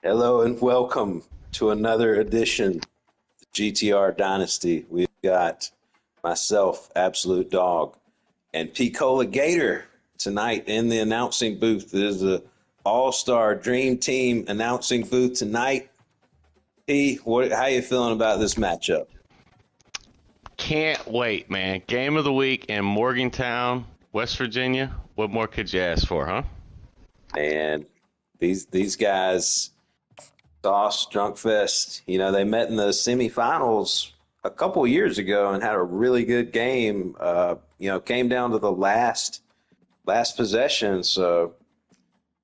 Hello and welcome to another edition of the GTR Dynasty. We've got myself, Absolute Dog, and Picola Gator tonight in the announcing booth. It is the All-Star Dream Team announcing booth tonight. P, how you feeling about this matchup? Can't wait, man. Game of the week in Morgantown, West Virginia. What more could you ask for, huh? And these guys, Sauce, Drunk Fest, they met in the semifinals a couple years ago and had a really good game. Came down to the last possession. So,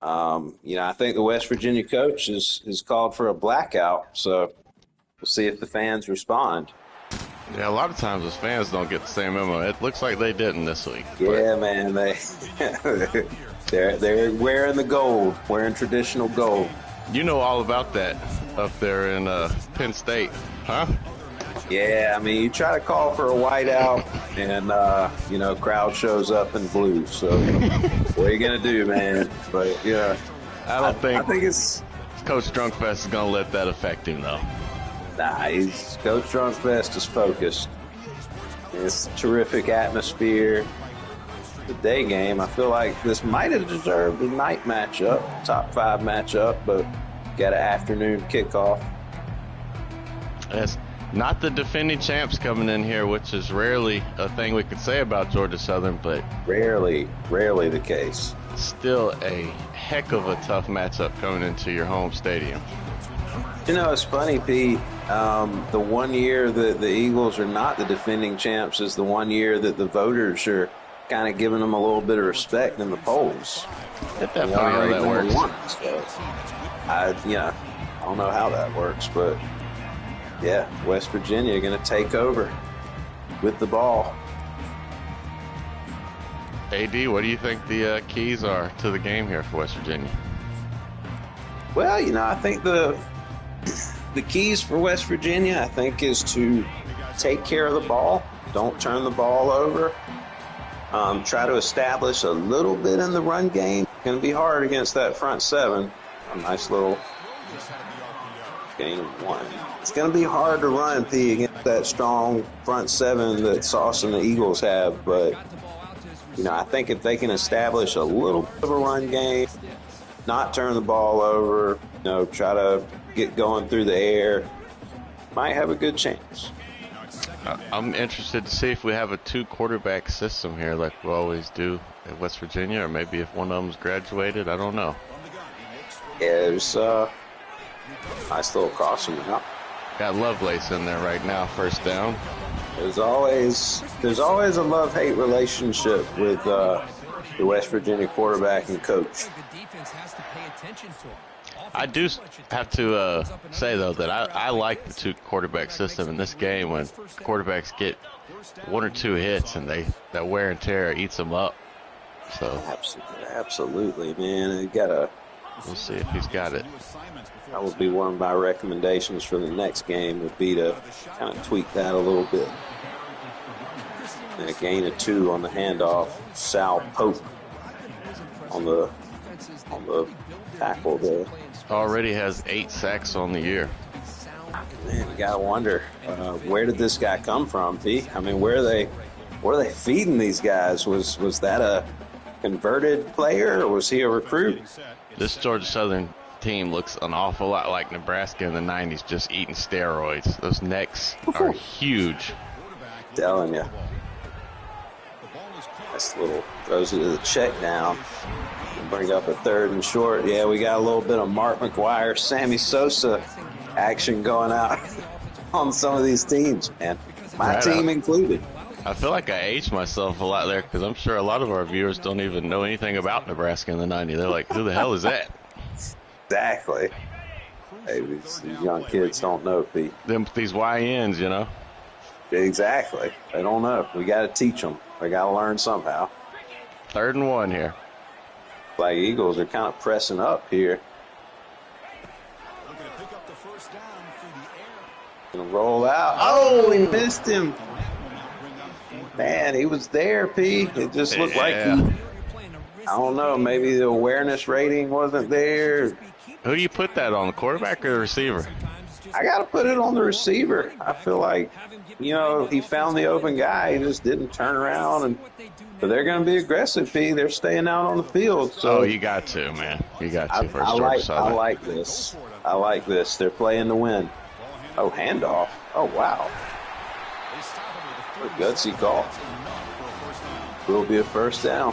I think the West Virginia coach is called for a blackout. So we'll see if the fans respond. Yeah, a lot of times those fans don't get the same memo. It looks like they didn't this week. Yeah, man, they're wearing the gold, wearing traditional gold. You know all about that up there in Penn State, huh? Yeah, I mean, you try to call for a whiteout, and crowd shows up in blue. So what are you gonna do, man? But yeah, I think it's Coach Drunkfest is gonna let that affect him, though. Nah, Coach Drunkfest is focused. It's a terrific atmosphere. The day game, I feel like this might have deserved a night matchup, top 5 matchup, but got an afternoon kickoff. It's not the defending champs coming in here, which is rarely a thing we could say about Georgia Southern, but rarely the case. Still a heck of a tough matchup coming into your home stadium. It's funny, Pete. The one year that the Eagles are not the defending champs is the one year that the voters are kind of giving them a little bit of respect in the polls. Isn't that funny how that works? So, I don't know how that works, but yeah, West Virginia going to take over with the ball. AD, what do you think the keys are to the game here for West Virginia? Well, I think the keys for West Virginia, I think, is to take care of the ball. Don't turn the ball over. Try to establish a little bit in the run game. It's going to be hard against that front seven. A nice little gain of 1. It's going to be hard to run, P, against that strong front seven that Sauce and the Eagles have. But, I think if they can establish a little bit of a run game, not turn the ball over, try to get going through the air, might have a good chance. I'm interested to see if we have a 2-quarterback system here like we always do at West Virginia, or maybe if one of them's graduated. I don't know. Yeah, there's nice little crossing out. Got Lovelace in there right now, first down. There's always a love-hate relationship with the West Virginia quarterback and coach. I do have to say, though, that I like the 2-quarterback system in this game when quarterbacks get 1 or 2 hits and that wear and tear eats them up. So absolutely, man. We'll see if he's got it. That would be one of my recommendations for the next game, would be to kind of tweak that a little bit. And a gain of 2 on the handoff. Sal Pope on the tackle there. Already has 8 sacks on the year. Man, you gotta wonder, where did this guy come from, P? I mean, where are they feeding these guys? Was that a converted player, or was he a recruit? This Georgia Southern team looks an awful lot like Nebraska in the 90s, just eating steroids. Those necks are huge. Telling you. Nice little throws it to the check down. Bring up a 3rd and short. Yeah, we got a little bit of Mark McGuire, Sammy Sosa action going out on some of these teams, man. My team included. I feel like I aged myself a lot there, because I'm sure a lot of our viewers don't even know anything about Nebraska in the 90s. They're like, who the hell is that? Exactly. Hey, these young kids don't know, Pete. These YNs, Exactly. They don't know. We got to teach them. They got to learn somehow. 3rd and 1 here. Like Eagles are kind of pressing up here. Gonna roll out. Oh, he missed him. Man, he was there, P. It just looked like I don't know. Maybe the awareness rating wasn't there. Who do you put that on, the quarterback or the receiver? I got to put it on the receiver. I feel like, he found the open guy. He just didn't turn around. But they're going to be aggressive, P. They're staying out on the field. So you got to, man. You got to for Georgia I Southern. like this. I like this. They're playing to win. Oh, handoff. Oh, wow. A gutsy call. Will be a first down.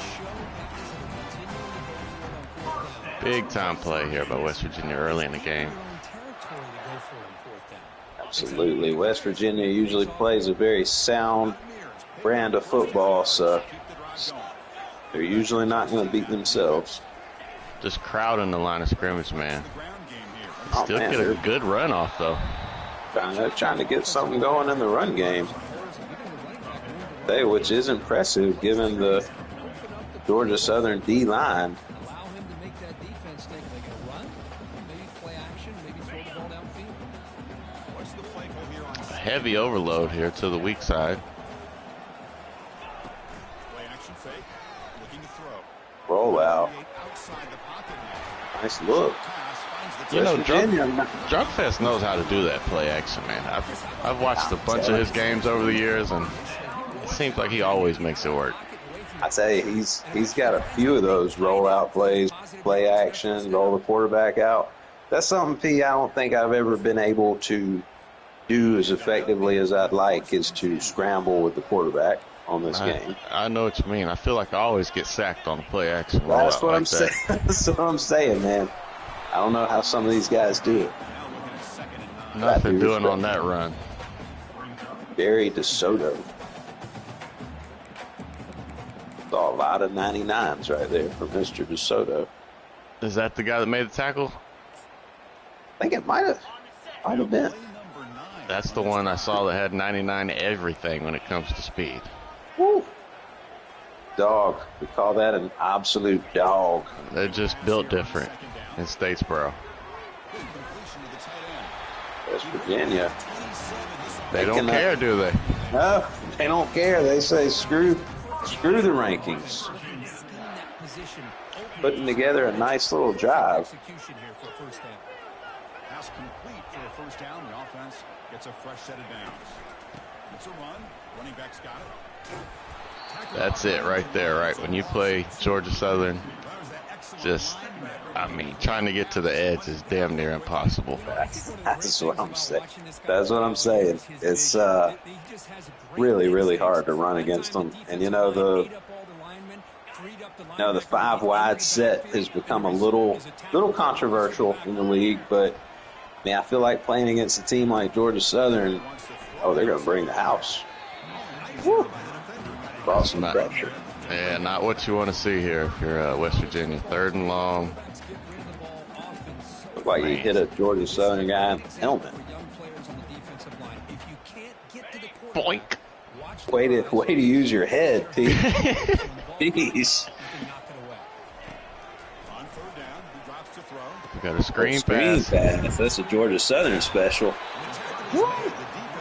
Big time play here by West Virginia early in the game. Absolutely. West Virginia usually plays a very sound brand of football, so they're usually not going to beat themselves. Just crowding the line of scrimmage, man. Still man, get a good run off, though. Trying to get something going in the run game. Which is impressive given the Georgia Southern D-line. Heavy overload here to the weak side. Roll out. Nice look. Drunkfest knows how to do that play action, man. I've watched a bunch of his games over the years, and it seems like he always makes it work. I tell you, he's got a few of those rollout plays, play action, roll the quarterback out. That's something, P, I don't think I've ever been able to do as effectively as I'd like, is to scramble with the quarterback on this game. I know what you mean. I feel like I always get sacked on the play action rollout. That's what I'm saying. That's what I'm saying, man. I don't know how some of these guys do it. Nothing doing on that run. Barry DeSoto. Saw a lot of 99s right there from Mr. DeSoto. Is that the guy that made the tackle? I think it might have been. That's the one I saw that had 99 everything when it comes to speed. Woo. Dog. We call that an absolute dog. They're just built different in Statesboro. West Virginia. They don't care, do they? No, they don't care. They say screw the rankings. Putting together a nice little drive. Pass complete for a first down. The offense gets a fresh set of downs. It's a run. Running back's got it. That's it right there, right? When you play Georgia Southern, trying to get to the edge is damn near impossible. That's what I'm saying. That's what I'm saying. It's really, really hard to run against them. And the 5 wide set has become a little controversial in the league, but I feel like playing against a team like Georgia Southern, they're going to bring the house. Woo. Brought some pressure. Yeah, not what you want to see here if you're West Virginia. 3rd and long. Look like you hit a Georgia Southern guy in the helmet. Boink. Way to use your head, Pete. Jeez. We got a screen pass. That's a Georgia Southern special.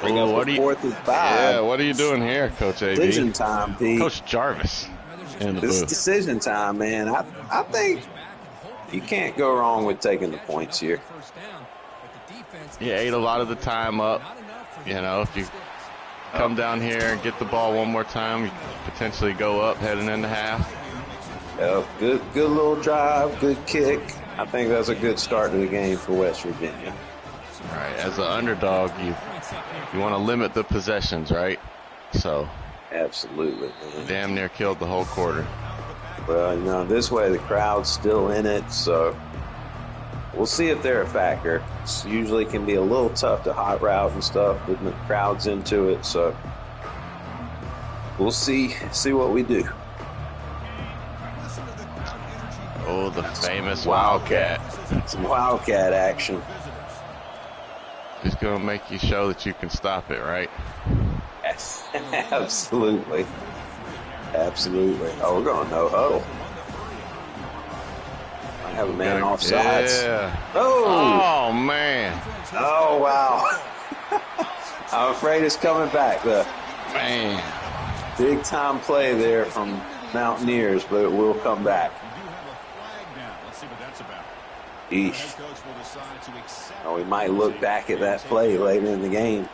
Bring up what the 4th and 5. Yeah, what are you doing here, Coach A.B.? Decision time, Pete. Coach Jarvis in the This booth. decision time, man. I think you can't go wrong with taking the points here. You ate a lot of the time up. If you come down here and get the ball one more time, you potentially go up heading into half. Good little drive, good kick. I think that's a good start to the game for West Virginia. Right, as an underdog, you want to limit the possessions, right? So, absolutely, man. Damn near killed the whole quarter. Well, this way the crowd's still in it, so we'll see if they're a factor. It usually can be a little tough to hot route and stuff when the crowd's into it, so we'll see what we do. Oh, the famous Wildcat. Some Wildcat action. Just going to make you show that you can stop it, right? Yes, absolutely. Absolutely. Oh, we're going no huddle. I have a man off sides. Yeah. Oh, man. Oh, wow. I'm afraid it's coming back, though. Man. Big time play there from Mountaineers, but it will come back. We do have a flag now. Let's see what that's about. Eesh. The head coach will decide to accept. Oh, we might look back at that play later in the game.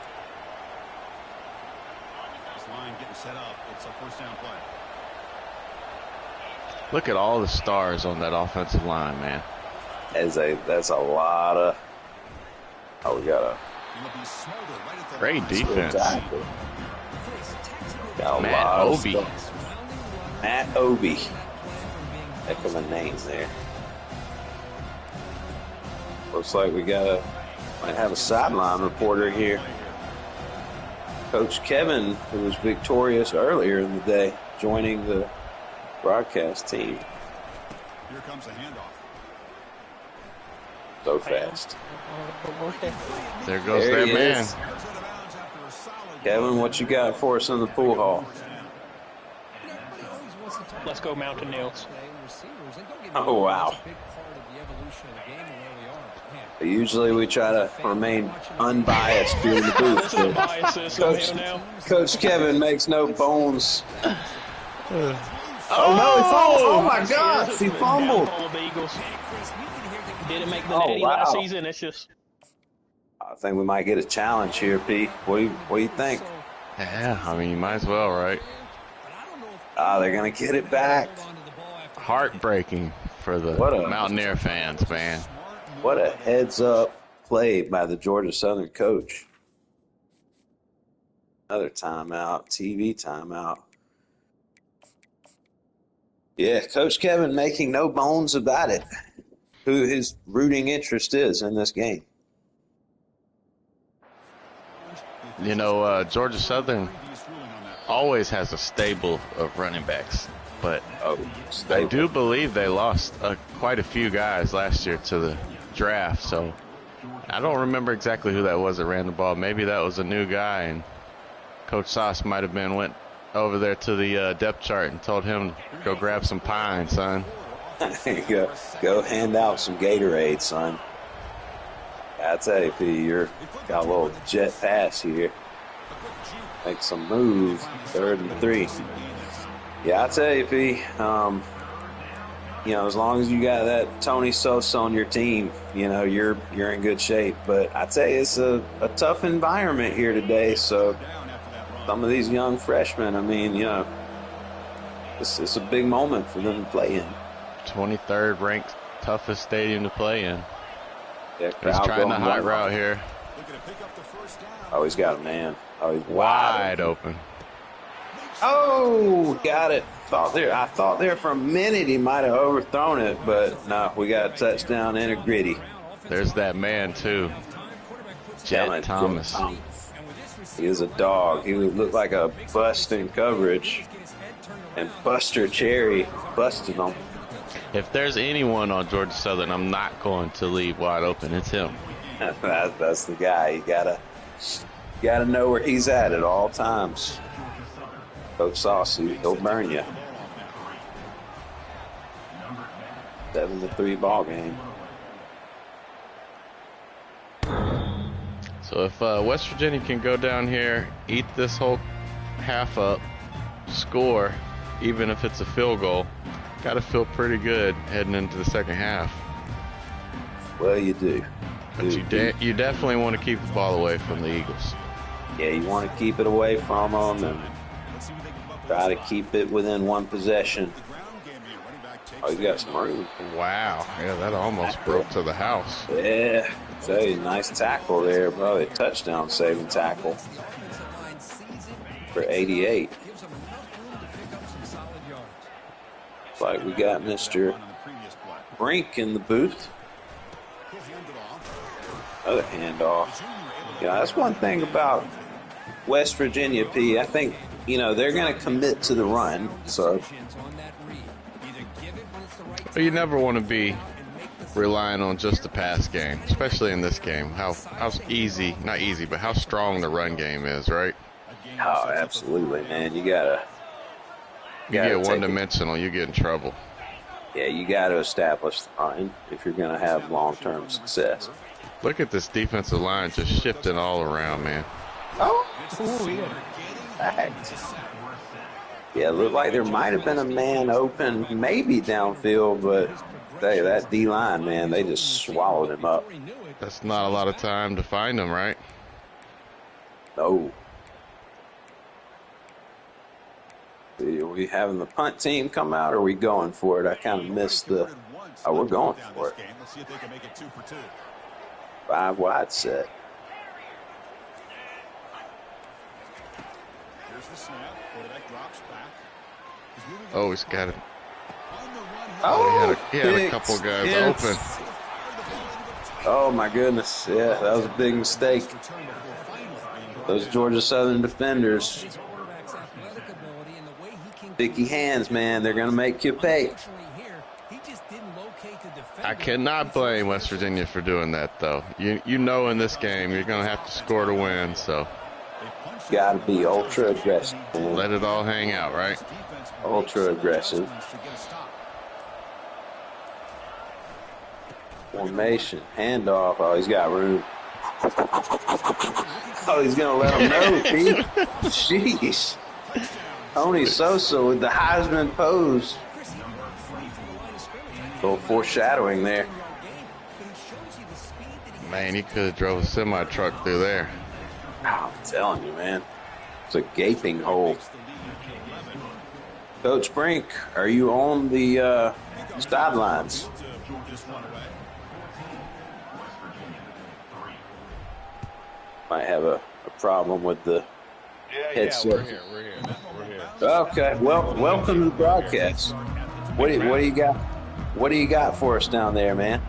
This line getting set up. It's a first down play. Look at all the stars on that offensive line, man. That's a lot of. Oh, we got Right great defense. Exactly. Got a Matt lot of Obi. stuff. Matt Obi. Heck of a name there. Looks like we might have a sideline reporter here. Coach Kevin, who was victorious earlier in the day, joining the broadcast team. Here comes a handoff. So fast. There goes There that he man. is. Kevin, what you got for us in the pool hall? Let's go Mountain Nails. Oh, wow. Usually we try to remain unbiased here in the booth. This is a bias system here now. Coach Kevin makes no bones. Oh, no, he fumbled. Oh, my gosh, he fumbled. Downfall of the Eagles. Didn't make the Oh, natty last wow. season. It's just I think we might get a challenge here, Pete. What do you think? Yeah, I mean, you might as well, right? They're going to get it back. Heartbreaking for the What a- Mountaineer fans, man. What a heads-up play by the Georgia Southern coach. Another timeout, TV timeout. Yeah, Coach Kevin making no bones about it, who his rooting interest is in this game. You know, Georgia Southern always has a stable of running backs, but Oh, I stable. do believe they lost quite a few guys last year to the draft, so I don't remember exactly who that was that ran the ball. Maybe that was a new guy, and Coach Sauce might have went over there to the depth chart and told him, go grab some pine, son. Go hand out some Gatorade, son. I tell you, P, you're got a little jet pass here. Make some move. 3rd and 3. Yeah, I tell you, P. As long as you got that Tony Sosa on your team, you're in good shape. But I tell you, it's a tough environment here today. So some of these young freshmen, I mean, it's a big moment for them to play in. 23rd ranked toughest stadium to play in. Yeah, He's crowd trying the going hot wild. route here. Oh, he's got a man. Oh, he's Wide open. Oh, got it. I thought there for a minute he might have overthrown it, but no, we got a touchdown and a gritty. There's that man, too. Jet Thomas. He is a dog. He would look like a bust in coverage. And Buster Cherry busted him. If there's anyone on Georgia Southern I'm not going to leave wide open, it's him. That's the guy. You gotta know where he's at all times. Coach Sauce, he'll burn you. 7-3 ball game. So if West Virginia can go down here, eat this whole half up, score, even if it's a field goal, got to feel pretty good heading into the second half. Well, you do. But you definitely want to keep the ball away from the Eagles. Yeah, you want to keep it away from them and try to keep it within one possession. Oh, you got some room. Wow. Yeah, that almost broke to the house. Yeah. Tell you, nice tackle there. Probably a touchdown saving tackle for 88. Looks like we got Mr. Brink in the booth. Another handoff. Yeah, that's one thing about West Virginia, P. I think, they're going to commit to the run. So But you never want to be relying on just the pass game, especially in this game. How easy, not easy, but how strong the run game is, right? Oh, absolutely, man. You gotta get take one-dimensional, you get in trouble. Yeah, you got to establish the run if you're going to have long-term success. Look at this defensive line just shifting all around, man. Oh, ooh, yeah. fact. Yeah, it looked like there might have been a man open, maybe downfield, but that D-line, man, they just swallowed him up. That's not a lot of time to find him, right? No. Are we having the punt team come out, or are we going for it? I kind of missed the... Oh, we're going for it. Let's see if they can make it 2 for 2. 5 wide set. Here's the snap. Quarterback drops back. Oh, he's got it. Oh, he had a couple guys open. Oh, my goodness. Yeah, that was a big mistake. Those Georgia Southern defenders. Sticky hands, man. They're going to make you pay. I cannot blame West Virginia for doing that, though. You know in this game you're going to have to score to win, so. Got to be ultra aggressive, man. Let it all hang out, right? Ultra aggressive. Formation, handoff. Oh, he's got room. Oh, he's going to let him know, Pete. Jeez. Tony Sosa with the Heisman pose. A little foreshadowing there. Man, he could have drove a semi-truck through there. Oh, I'm telling you, man. It's a gaping hole. Coach Brink, are you on the sidelines? Might have a problem with the headset. We're here. Okay, well, welcome to the broadcast. What do you got? What do you got for us down there, man?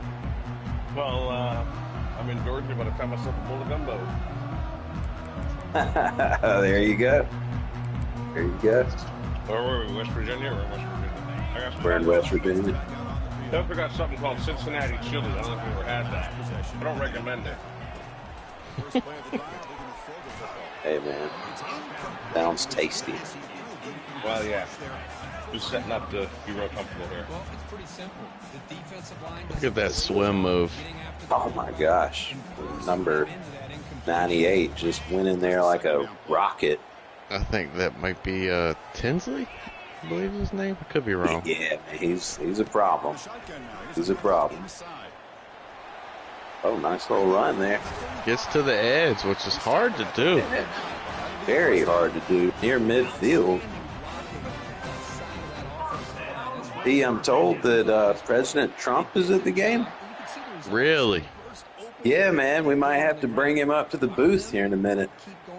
Well, I'm in Georgia, but I found myself a bowl of gumbo. There you go. There you go. Where were we? West Virginia? We're in West Virginia. Don't forget something called Cincinnati chili. I don't know if you ever had that. I don't recommend it. Hey, man. Sounds tasty. Well, yeah. Just setting up to be real comfortable here. Look at that swim move. Oh, my gosh. Number 98 just went in there like a rocket. I think that might be Tinsley, I believe his name. I could be wrong. Yeah, he's a problem. He's a problem. Oh, nice little run there. Gets to the edge, which is hard to do. Yeah. Very hard to do. Near midfield. I'm told that President Trump is at the game. Really? Yeah, man. We might have to bring him up to the booth here in a minute.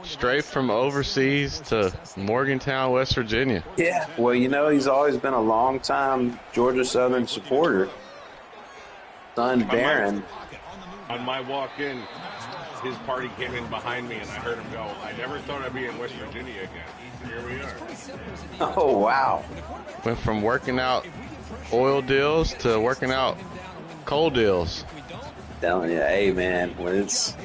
Straight from overseas to Morgantown, West Virginia. Yeah. Well, you know, he's always been a long-time Georgia Southern supporter. Son Darren. On my walk in, his party came in behind me, and I heard him go, I never thought I'd be in West Virginia again. And here we are. Oh, wow. Went from working out oil deals to working out coal deals. Telling you, hey, man, when it's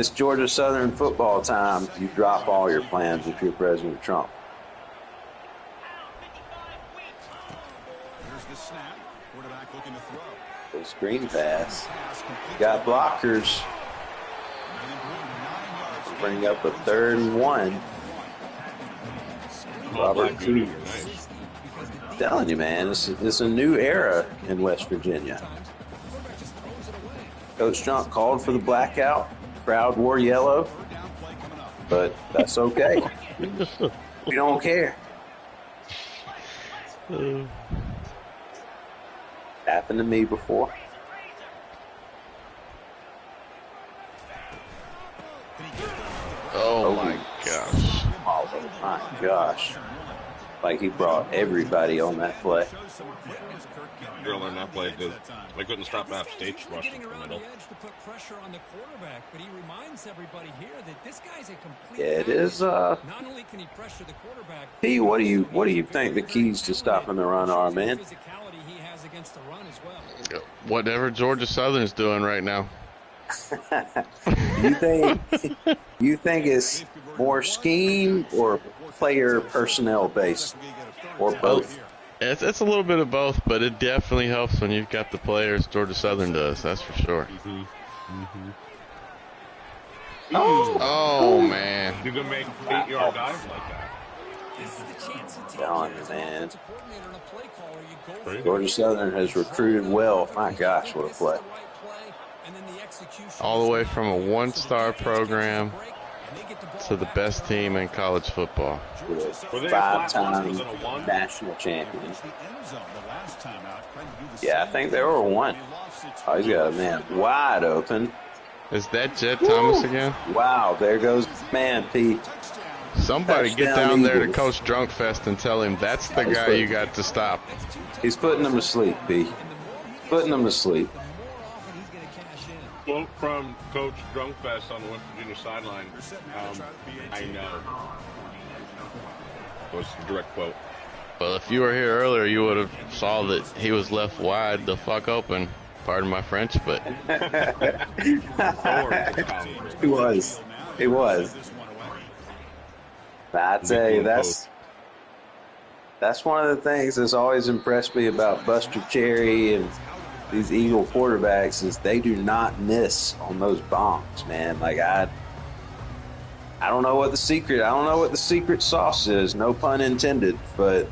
Georgia Southern football time, you drop all your plans if you're President Trump. Here's the snap. Quarterback looking to throw. The screen pass. Got blockers. Bring up a 3rd and 1. Robert Cruz. Telling you, man, it's a new era in West Virginia. Coach Trump called for the blackout. Crowd wore yellow, but that's okay. We don't care. Happened to me before. Oh my gosh. Oh my gosh. Like he brought everybody on that play. Girl on that play, because they couldn't stop that stage rush in the middle. Yeah, it is. P, what do you think the keys to stopping the run are, man? Whatever Georgia Southern's doing right now. you think it's more scheme or player personnel based, or both? It's a little bit of both, but it definitely helps when you've got the players Georgia Southern does. That's for sure. Oh man! You can make 8-yard dives like that. Telling you, man. Pretty Georgia Southern has recruited well. My gosh, what a play. All the way from a one-star program to the best team in college football. Were they a flat one? Five-time Was it a one? national champion. The end zone the last time out. Credit you the Yeah, I think they were one. Oh, he's got a man wide open. Is that Jed Thomas again? Wow, there goes man, Pete. Somebody get Touchdown down there to Eagles. Coach Drunkfest and tell him that's the guy you got to stop. He's putting them to sleep, Pete. Putting them to sleep. Quote from Coach Drunkfest on the West Virginia sideline. I know. Was the direct quote. Well, if you were here earlier, you would have saw that he was left wide the fuck open. Pardon my French, but He was. He was. I tell you, that's one of the things that's always impressed me about Buster Cherry and these Eagle quarterbacks is they do not miss on those bombs, man. Like I don't know what the secret sauce is, no pun intended, but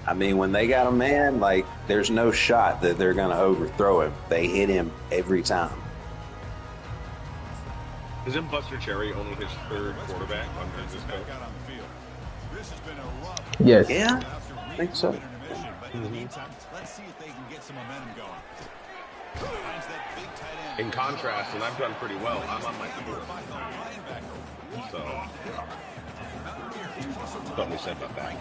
I mean when they got a man, like there's no shot that they're gonna overthrow him. They hit him every time. Isn't Buster Cherry only his third quarterback under this coach? Yes. Yeah, I think so. In the meantime, let's see if they can get some momentum going. Finds that big tight end. In contrast, and I've done pretty well, I'm on my fourth. So, something we said about that.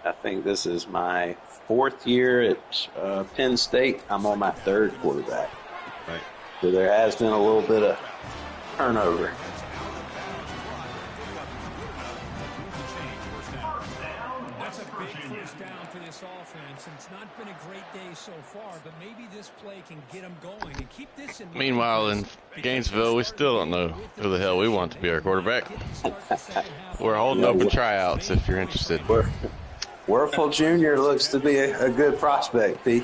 I think this is my fourth year at Penn State. I'm on my third quarterback. Right. So there has been a little bit of turnover. That's a big first down for this offense. It's not been a great day so far, but maybe this play can get them going and keep this in mind. meanwhile in Gainesville, we still don't know who the hell we want to be our quarterback. We're holding open tryouts if you're interested. Werfel Jr. looks to be a good prospect, Pete.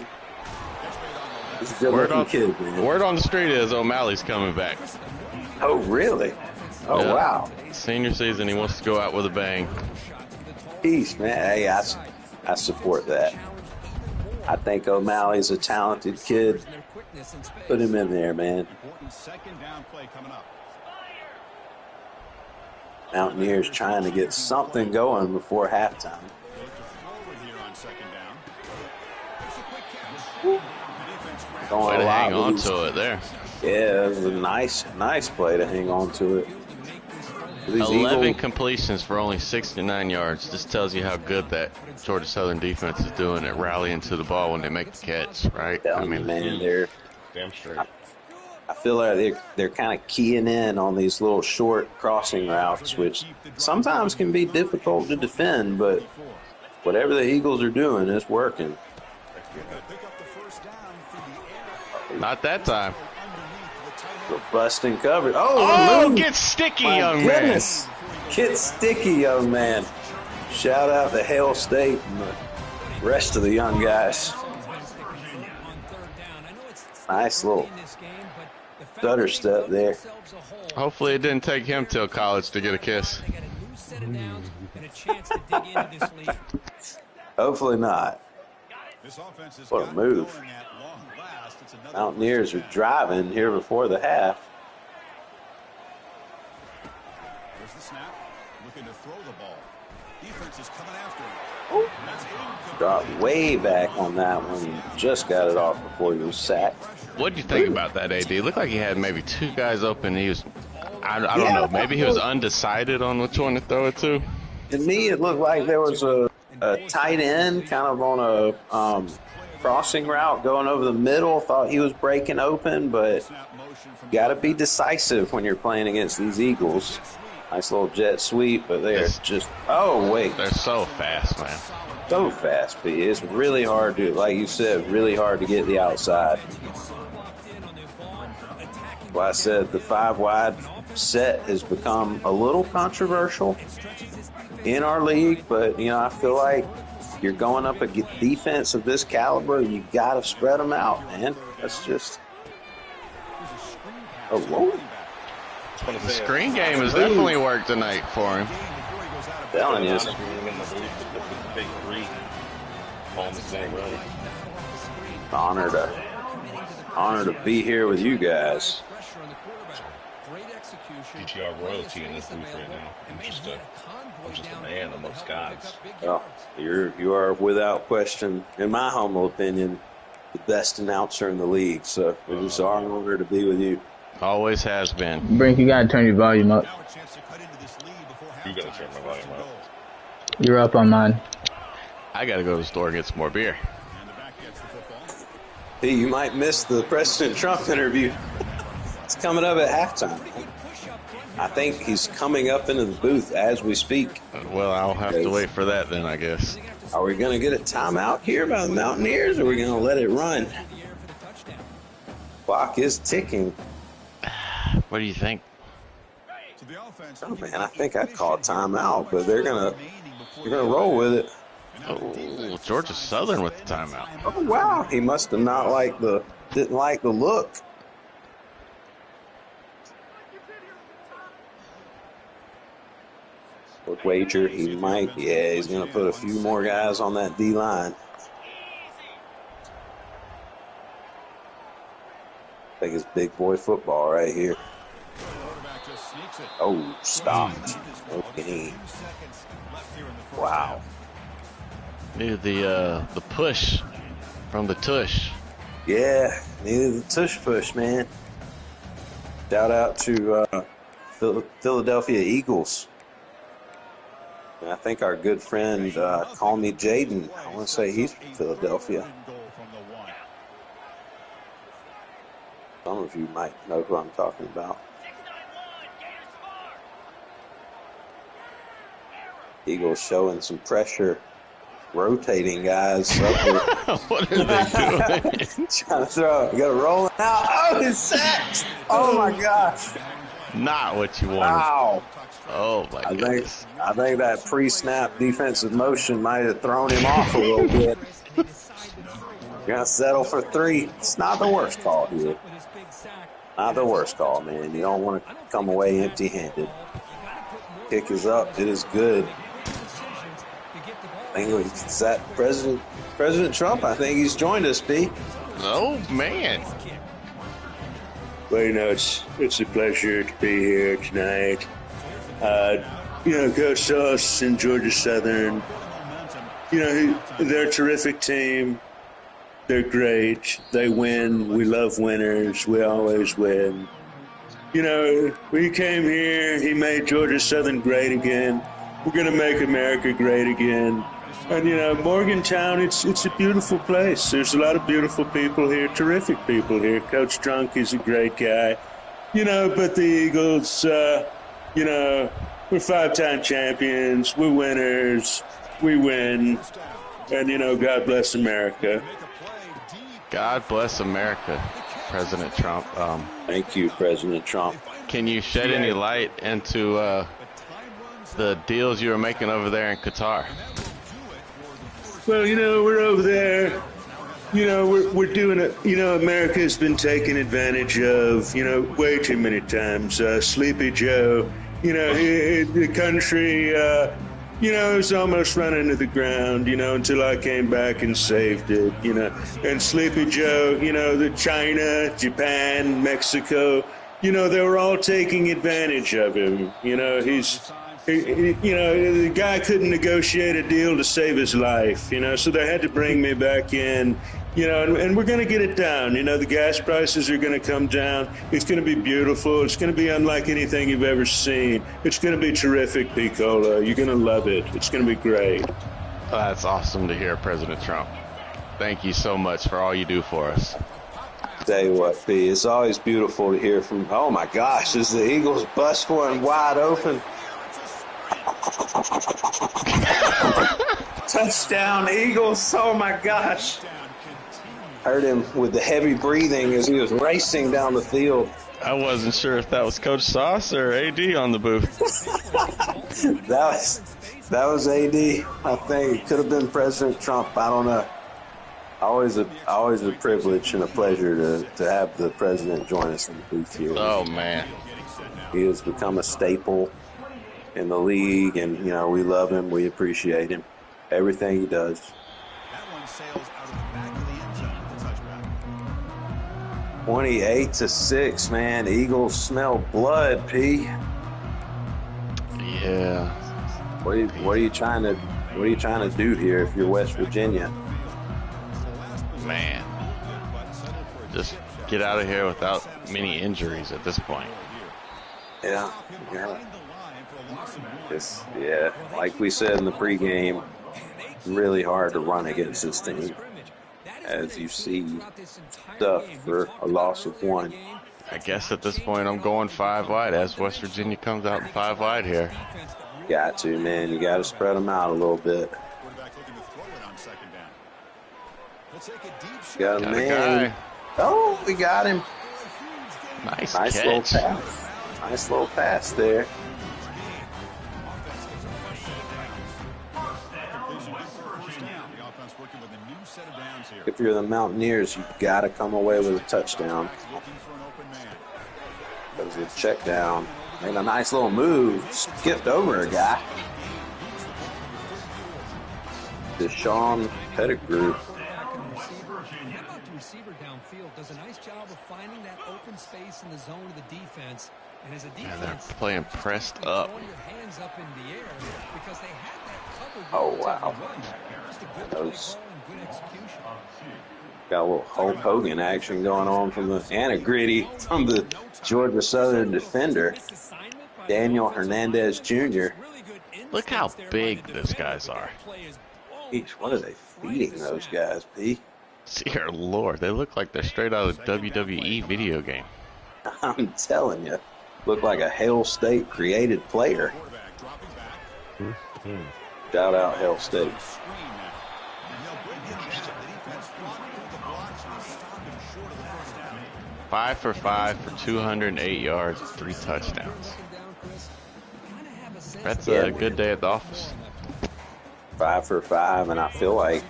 He's a good-looking kid, man. Word on the street is O'Malley's coming back. Oh, really? Oh, Yeah. wow. Senior season, he wants to go out with a bang. Peace, man. Hey, I support that. I think O'Malley's a talented kid. Put him in there, man. Important second down play coming up. Mountaineers trying to get something going before halftime. Forward here on second down. It's a quick catch. Going Way a to lot hang on loose. to it there. Yeah, it was a nice play to hang on to it. These 11 Eagles, completions for only 69 yards. Just tells you how good that Georgia Southern defense is doing at rallying to the ball when they make the catch, right? I mean, man, they're. Damn straight. I feel like they're kind of keying in on these little short crossing routes, which sometimes can be difficult to defend, but whatever the Eagles are doing, it's working. not that time. The busting coverage. Oh, move. get sticky, My young goodness. Get sticky, young man. Shout out to Hale State and the rest of the young guys. Nice little stutter step there. man. Hopefully it didn't take him till college to get a kiss. Hopefully not. This offense has What a got move. going at long last. It's another Mountaineers are driving here before the half. There's the snap. Looking to throw the ball. Defense is coming after him. That's incomplete. Dropped way back on that one. Just got it off before he was sacked. What do you think about that, AD? It looked like he had maybe two guys open. He was, I don't know, maybe he was undecided on which one to throw it to. To me, it looked like there was a tight end kind of on a crossing route going over the middle. Thought he was breaking open, but Snap motion from got to be decisive when you're playing against these Eagles. Nice little jet sweep, but they're Yes. just, oh, wait, They're so fast, man. so fast, P. It's really hard to, like you said, really hard to get the outside. Well, I said the 5-wide set has become a little controversial in our league, but, you know, I feel like you're going up against defense of this caliber, you got to spread them out, man. That's just, oh, whoa. The screen game has definitely worked tonight for him. telling you, In the booth, the big three. Home stay ready. Honor to be here with you guys. GTR royalty in this booth right now. I'm just a man amongst gods. Well, you are without question, in my humble opinion, the best announcer in the league. So it is our honor to be with you. Always has been. Brink, you gotta turn your volume up. You gotta turn my volume up. You're up on mine. I gotta go to the store and get some more beer. Hey, you might miss the President Trump interview. It's coming up at halftime. I think he's coming up into the booth as we speak. Well, I'll have to wait for that then, I guess. Are we going to get a timeout here by the Mountaineers, or are we going to let it run? Clock is ticking. What do you think? Oh man, I think I'd call a timeout, but they're gonna roll with it. Oh, Georgia Southern with the timeout. Oh wow, he must have didn't like the look. Would wager he might. Yeah, he's gonna put a few more guys on that D line. I think it's big boy football right here. Oh, stopped. Okay. Wow. Needed the push from the tush. Yeah, needed the tush push, man. Shout out to Philadelphia Eagles. And I think our good friend, Call Me Jaden, I want to say he's from Philadelphia. Some of you might know who I'm talking about. Eagles showing some pressure, rotating guys up there. What are they doing? Trying to throw. You got to roll it out. Oh, it's sacked. Oh, my gosh. Not what you wanted. Wow. Oh, my goodness. I think that pre-snap defensive motion might have thrown him off a little bit. You're going to settle for 3. It's not the worst call here. Not the worst call, man. You don't want to come away empty-handed. Kick is up. It is good. I think it's that President Trump. I think he's joined us, B. Oh, man. Well, you know, it's a pleasure to be here tonight. Coach Sauce and Georgia Southern, they're a terrific team. They're great. They win. We love winners. We always win. We came here. He made Georgia Southern great again. We're going to make America great again. And, Morgantown, it's a beautiful place. There's a lot of beautiful people here, terrific people here. Coach Drunk is a great guy. But the Eagles, we're 5-time champions. We're winners. We win. And, God bless America. God bless America, President Trump. Thank you, President Trump. Can you shed any light into the deals you were making over there in Qatar? Well, we're over there. We're doing it. America has been taken advantage of, way too many times. Sleepy Joe, the country, it's almost running to the ground, until I came back and saved it, And Sleepy Joe, the China, Japan, Mexico, they were all taking advantage of him. The guy couldn't negotiate a deal to save his life, so they had to bring me back in, and we're going to get it down. The gas prices are going to come down. It's going to be beautiful. It's going to be unlike anything you've ever seen. It's going to be terrific, Picola. You're going to love it. It's going to be great. That's awesome to hear, President Trump. Thank you so much for all you do for us. Tell you what, B, it's always beautiful to hear from, oh my gosh, is the Eagles bust one wide open? Touchdown, Eagles. Oh my gosh. Heard him with the heavy breathing as he was racing down the field. I wasn't sure if that was Coach Sauce or AD on the booth. that was AD. I think it could have been President Trump. I don't know. Always a privilege and a pleasure to have the president join us in the booth here. Oh man. He has become a staple in the league, and you know we love him, we appreciate him, everything he does. That one sails out of the back of the end zone with a touchback. 28-6, man. Eagles smell blood, P. Yeah. What are you trying to do here if you're West Virginia? Man. Just get out of here without many injuries at this point. Yeah. Like we said in the pregame, really hard to run against this team. As you see stuff for a loss of 1. I guess at this point I'm going 5 wide as West Virginia comes out in 5 wide here. Got to, man. You got to spread them out a little bit. Got a man. Oh, we got him. Nice catch. Little pass. Nice little pass there. If you're the Mountaineers, you got to come away with a touchdown. That was a check down. Made a nice little move. Skipped over a guy. Deshaun Pettigrew. Receiver downfield does a nice job of finding that open space in the zone of the defense. And as a defense, they're playing pressed up. Your hands up in the air because they had that covered. Oh wow! Got a little Hulk Hogan action going on from the gritty from the Georgia Southern defender, Daniel Hernandez Jr. Look how big these guys are. Each what are they feeding those guys, P? Dear Lord, they look like they're straight out of the WWE video game. I'm telling you, look like a Hail State created player. Shout out Hail State. 5 for 5 for 208 yards, 3 touchdowns. That's a good day at the office. 5 for 5, and I feel like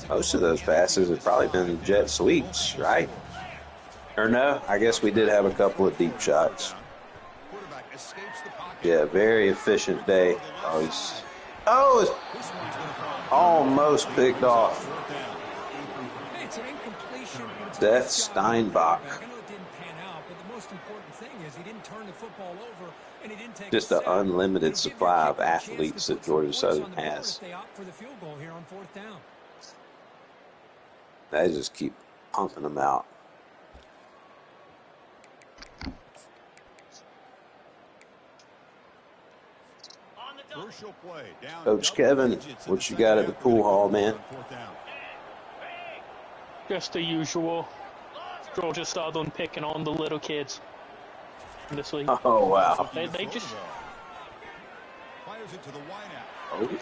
most of those passes have probably been jet sweeps, right? Or no, I guess we did have a couple of deep shots. Yeah, very efficient day. It's almost picked off. Seth Steinbach. Just an unlimited supply of athletes that Georgia Southern has. They just keep pumping them out. Coach Kevin, what you got at the pool hall, man? Just the usual. Georgia Southern picking on the little kids in this league. Oh, wow. They just...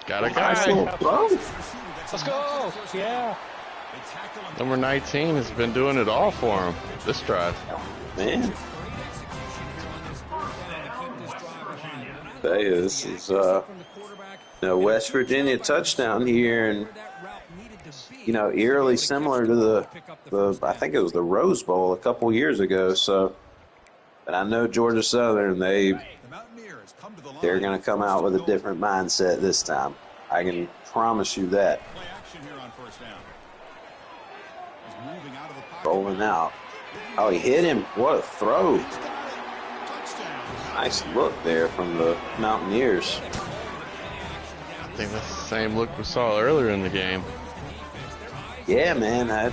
Got a guy. Let's go. Yeah. Number 19 has been doing it all for him this drive. Man. This is West Virginia touchdown here, and eerily similar to the I think it was the Rose Bowl a couple years ago. So, but I know Georgia Southern, they're going to come out with a different mindset this time. I can promise you that. Rolling out. Oh, he hit him. What a throw. Nice look there from the Mountaineers. I think that's the same look we saw earlier in the game. Yeah, man.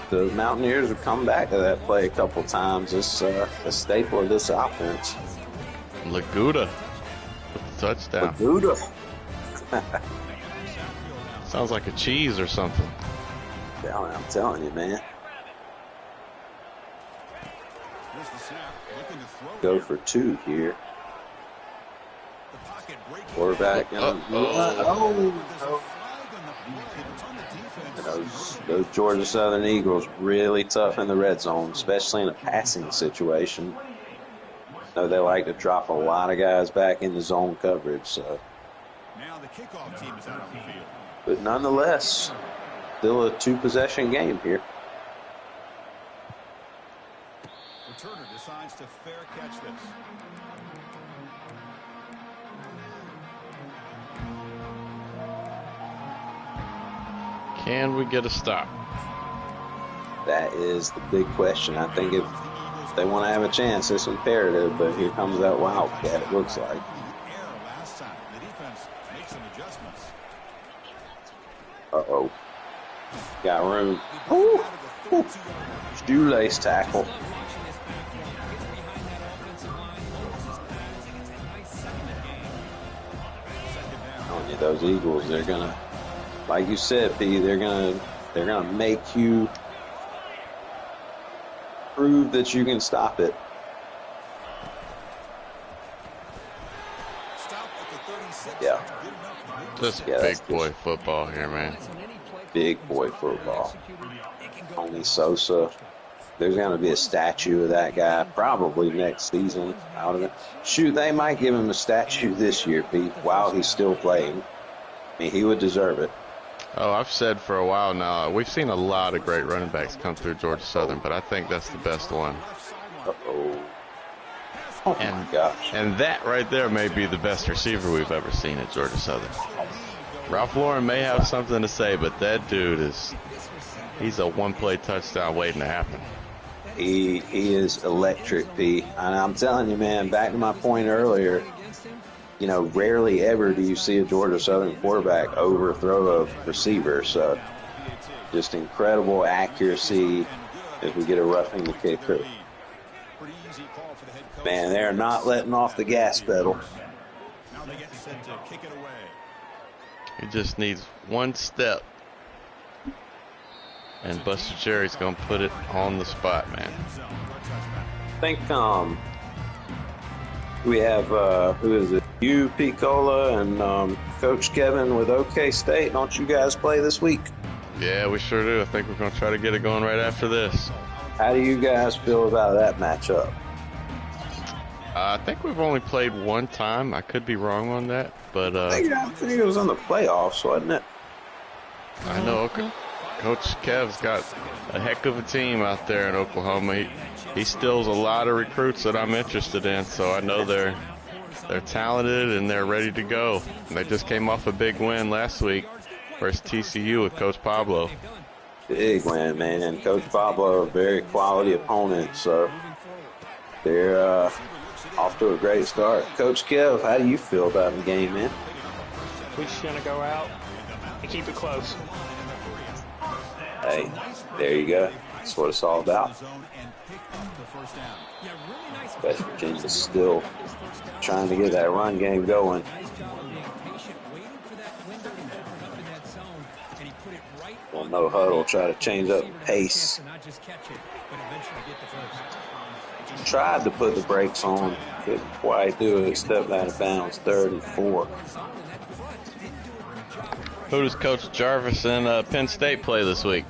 The Mountaineers have come back to that play a couple times. It's a staple of this offense. Laguda with the touchdown. Laguda. Sounds like a cheese or something. I'm telling you, man. Go for 2 here. Quarterback. Those Georgia Southern Eagles really tough in the red zone, especially in a passing situation. They like to drop a lot of guys back into zone coverage. So, now the kickoff team is out on the field. But nonetheless, still a 2-possession game here. Returner decides to fair catch this. Can we get a stop? That is the big question. I think if they want to have a chance, it's imperative, but here comes that Wildcat, it looks like. Uh-oh. Got room. Ooh. Ooh. Shoelace tackle. Telling you, those Eagles, they're gonna, like you said, P, they're gonna make you prove that you can stop it. Yeah. Just big boy football here, man. Big boy football. Tony Sosa. There's going to be a statue of that guy probably next season out of it. Shoot, they might give him a statue this year, Pete, while he's still playing. I mean, he would deserve it. Oh, I've said for a while now, we've seen a lot of great running backs come through Georgia Southern, but I think that's the best one. Uh-oh. Oh, my gosh. And that right there may be the best receiver we've ever seen at Georgia Southern. Ralph Lauren may have something to say, but that dude he's a one-play touchdown waiting to happen. He is electric, P. And I'm telling you, man, back to my point earlier, you know, rarely ever do you see a Georgia Southern quarterback overthrow a receiver. So just incredible accuracy if we get a roughing the kicker. Man, they're not letting off the gas pedal. He just needs one step. And Buster Jerry's going to put it on the spot, man. I think we have, who is it? You, Picola, and Coach Kevin with OK State. Don't you guys play this week? Yeah, we sure do. I think we're going to try to get it going right after this. How do you guys feel about that matchup? I think we've only played one time. I could be wrong on that, but I think it was in the playoffs, wasn't it? I know. Okay. Coach Kev's got a heck of a team out there in Oklahoma. He steals a lot of recruits that I'm interested in, so I know they're talented and they're ready to go. And they just came off a big win last week versus TCU with Coach Pablo. Big win, man. And Coach Pablo, a very quality opponent, so they're off to a great start. Coach Kev, how do you feel about the game, man? We're just going to go out and keep it close. Hey, there you go. That's what it's all about. West Virginia's still trying to get that run game going. Well, no huddle, try to change up pace. Tried to put the brakes on, couldn't quite do it. Stepped out of bounds, 3rd and 4. Who does Coach Jarvis and Penn State play this week?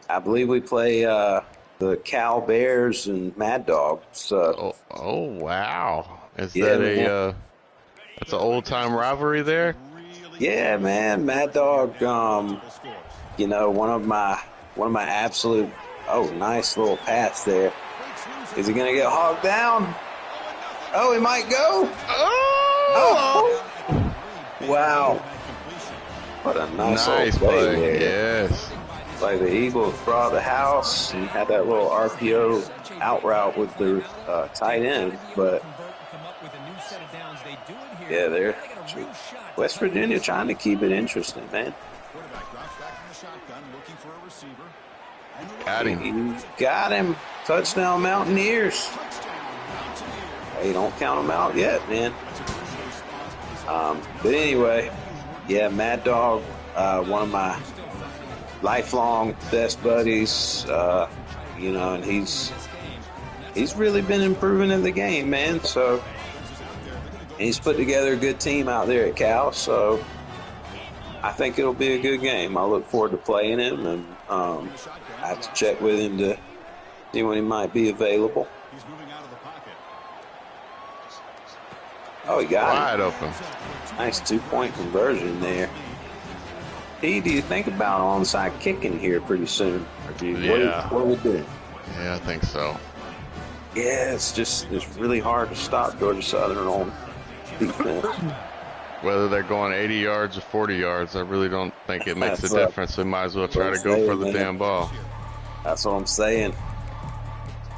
I believe we play the Cal Bears and Mad Dog. So. Oh wow! Is that that's an old time rivalry there? Yeah, man, Mad Dog. You know, one of my absolute. Oh, nice little pass there. Is he gonna get hogged down? Oh, he might go. Oh! Wow. What a nice play there. Yes. Like the Eagles brought the house and had that little RPO out route with the tight end, but yeah, they're West Virginia trying to keep it interesting, man. Got him. Got him. Touchdown Mountaineers. Hey, don't count them out yet, man. But anyway, yeah, Mad Dog, one of my lifelong best buddies, you know, and he's really been improving in the game, man. So he's put together a good team out there at Cal. So I think it'll be a good game. I look forward to playing him, and I have to check with him to see when he might be available. Oh, he got wide it. Open. Nice 2-point conversion there. P, do you think about onside kicking here pretty soon? Or do you, Yeah. What are we doing? Yeah, I think so. Yeah, it's really hard to stop Georgia Southern on defense. Whether they're going 80 yards or 40 yards, I really don't think it makes a difference. They might as well try to go for the damn ball. That's what I'm saying.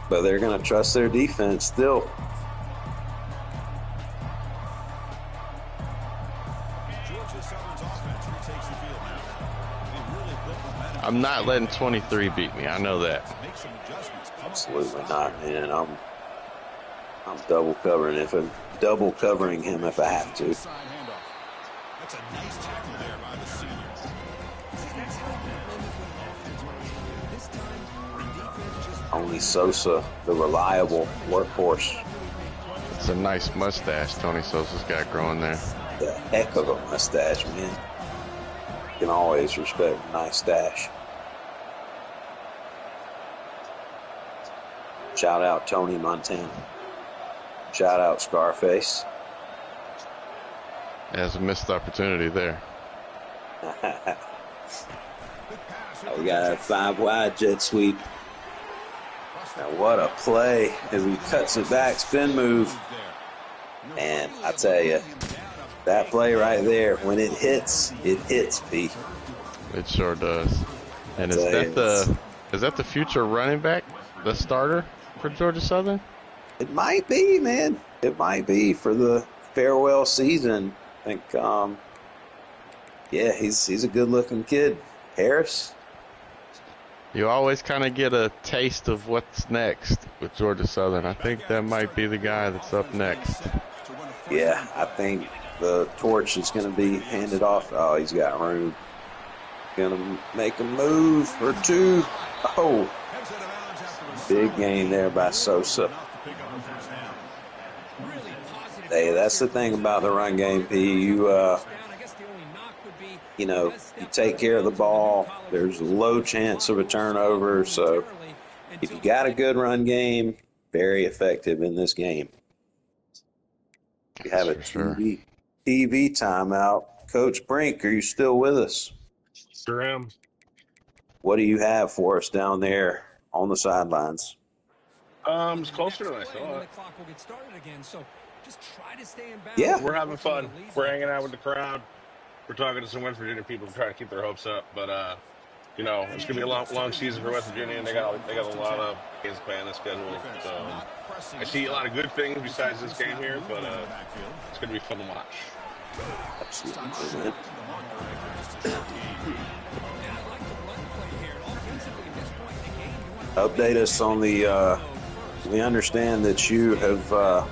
But they're going to trust their defense still. I'm not letting 23 beat me. I know that. Absolutely not, man. I'm double covering him if I have to. That's a nice tackle there by the senior. Only Sosa, the reliable workhorse. It's a nice mustache Tony Sosa's got growing there. The heck of a mustache, man. You can always respect a nice stash. Shout out Tony Montana. Shout out Scarface. There's a missed opportunity there. We got a 5-wide jet sweep. Now what a play as he cuts it back, spin move. And I tell you, that play right there, when it hits, P. It sure does. And is that the future running back, the starter for Georgia Southern? It might be, man. It might be for the farewell season. I think, yeah, he's a good-looking kid. Harris. You always kind of get a taste of what's next with Georgia Southern. I think that might be the guy that's up next. Yeah, I think the torch is going to be handed off. Oh, he's got room. Going to make a move or two. Oh, big gain there by Sosa. Hey, that's the thing about the run game, P. You take care of the ball. There's a low chance of a turnover. So if you got a good run game, very effective in this game. You have a TV timeout. Coach Brink, are you still with us? Sure am. What do you have for us down there on the sidelines? It's closer than I thought. Yeah. We're having fun. We're hanging out with the crowd. We're talking to some West Virginia people trying to keep their hopes up. But, it's going to be a long season for West Virginia, and they got a lot of games planned on the schedule. So I see a lot of good things besides this game here, but it's going to be fun to watch. Absolutely. Update us on the we understand that you have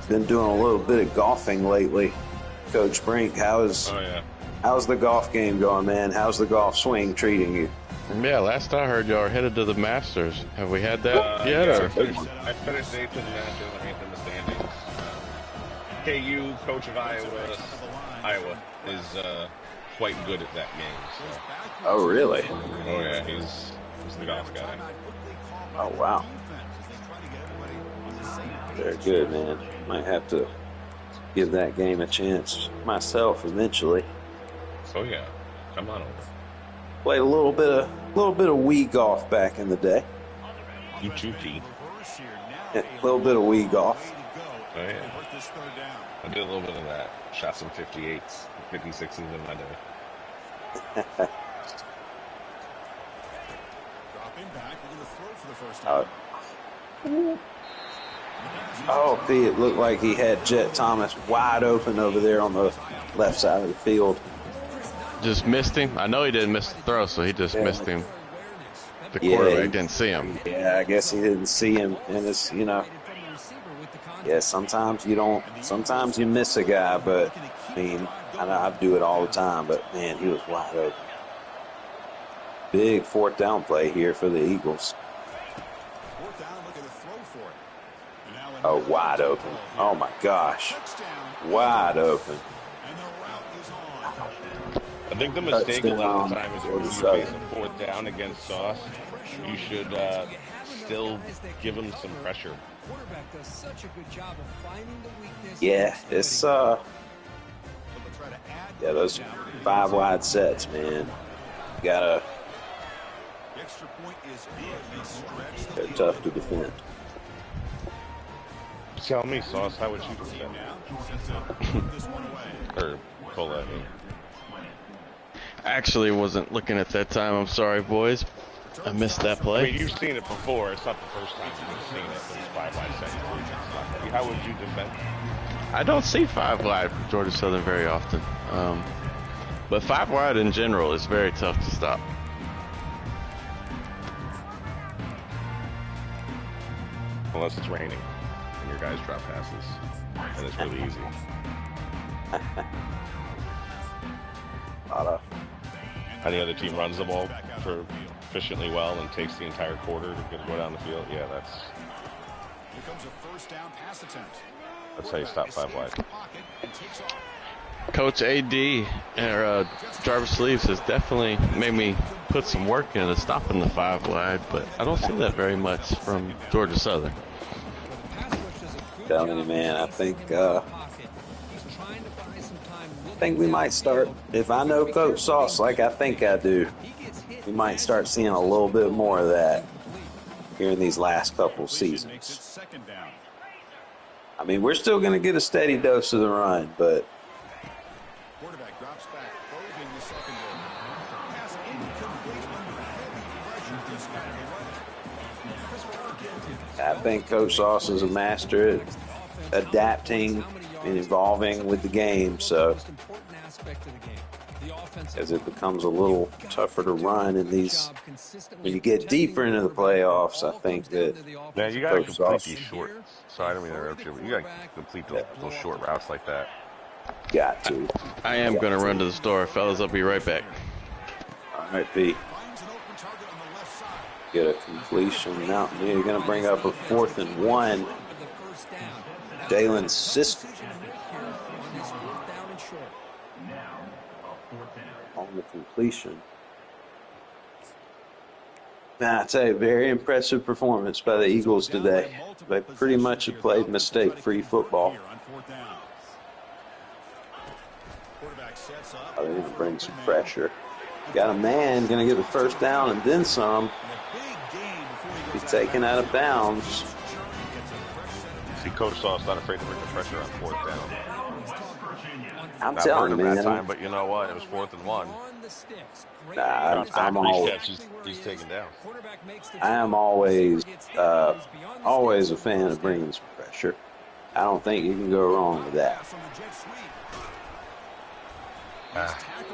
been doing a little bit of golfing lately. Coach Brink, how's the golf game going, man? How's the golf swing treating you? Yeah, last I heard, y'all are headed to the Masters. Have we had that yet? I finished 8th in the Masters, I'm 8th in the standings. KU, coach of Iowa, is quite good at that game. So. Oh, really? Oh, yeah, he's the golf guy. Oh, wow. Very good, man. Might have to give that game a chance myself eventually. Oh, yeah. Come on over. Played a little bit of Wii golf back in the day. You too, T. A little bit of Wii golf. Oh, yeah. I did a little bit of that. Shot some 58s, 56s in my day. Oh, P, it looked like he had Jet Thomas wide open over there on the left side of the field. Just missed him. I know he didn't miss the throw, so he just missed him. The quarterback didn't see him. Yeah, I guess he didn't see him, and it's yeah. Sometimes you miss a guy, but I mean, I do it all the time. But man, he was wide open. Big 4th down play here for the Eagles. Oh, wide open. Oh my gosh, wide open. I think the mistake a lot of the time is when you face a 4th down against Sauce, you should still give him some pressure. Yeah, it's those 5-wide sets, man. You gotta. They're tough to defend. Tell me, Sauce, how would you defend? Or pull that. Actually, wasn't looking at that time. I'm sorry, boys. I missed that I play. mean, you've seen it before. It's not the first time you've seen it. There's 5 wide set. How would you defend? I don't see 5 wide for Georgia Southern very often. But 5 wide in general is very tough to stop. Unless it's raining and your guys drop passes. And it's really easy. Any other team runs the ball efficiently well and takes the entire quarter to go down the field. Yeah, that's how you stop 5 wide. Coach AD or Jarvis Leaves has definitely made me put some work into stopping the 5 wide, but I don't see that very much from Georgia Southern. Telling you, man, I think we might start. If I know Coach Sauce like I think I do, we might start seeing a little bit more of that here in these last couple seasons. I mean, we're still going to get a steady dose of the run, but Quarterback drops back, closing the secondary. Pass incomplete. I think Coach Sauce is a master at adapting and evolving with the game, so as it becomes a little tougher to run in these, when you get deeper into the playoffs, I think that yeah, you got to complete these short. Sorry, I don't mean to interrupt you, but you got to complete those short routes like that. Got to. I am going to run to the store, fellas. I'll be right back. All right, Pete. Get a completion. Now you're going to bring up a 4th and 1. Dalen Sisk on the completion. Now, I tell you, very impressive performance by the Eagles today. They pretty much have played mistake-free football. They're going to bring some pressure. Got a man going to get the first down and then some. He's taken out of bounds. See, Coach Sauce not afraid to bring the pressure on 4th down. I'm telling you, man. That time, but you know what? It was 4th and 1. Nah, I'm always. He's taken down. I am always a fan of bringing some pressure. I don't think you can go wrong with that.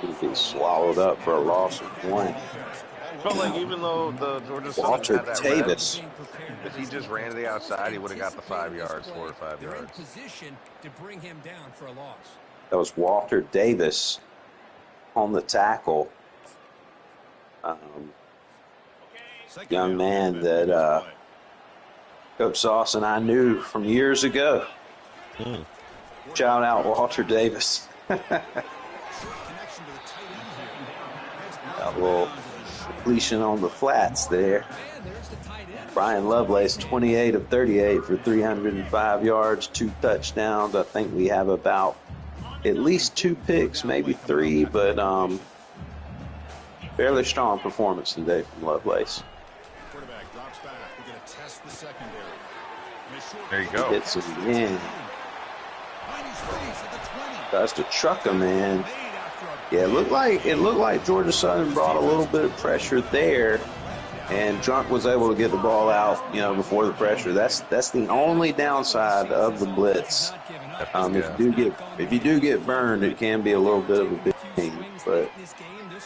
He'd be swallowed up for a loss of 1. Felt like even though the Georgia Walter had that Davis. If he just ran to the outside, he would have got the 5 yards, 4 or 5 yards. That was Walter Davis on the tackle. Young man that Coach Sauce and I knew from years ago. Shout out Walter Davis. A little completion on the flats there. Brian Lovelace, 28 of 38 for 305 yards, 2 touchdowns. I think we have about at least 2 picks, maybe 3, but fairly strong performance today from Lovelace. There you go. He hits him again. Tries to truck him in. Yeah, it looked like Georgia Southern brought a little bit of pressure there, and Drunk was able to get the ball out, before the pressure. That's the only downside of the blitz. If you do get burned, it can be a little bit of a big thing. But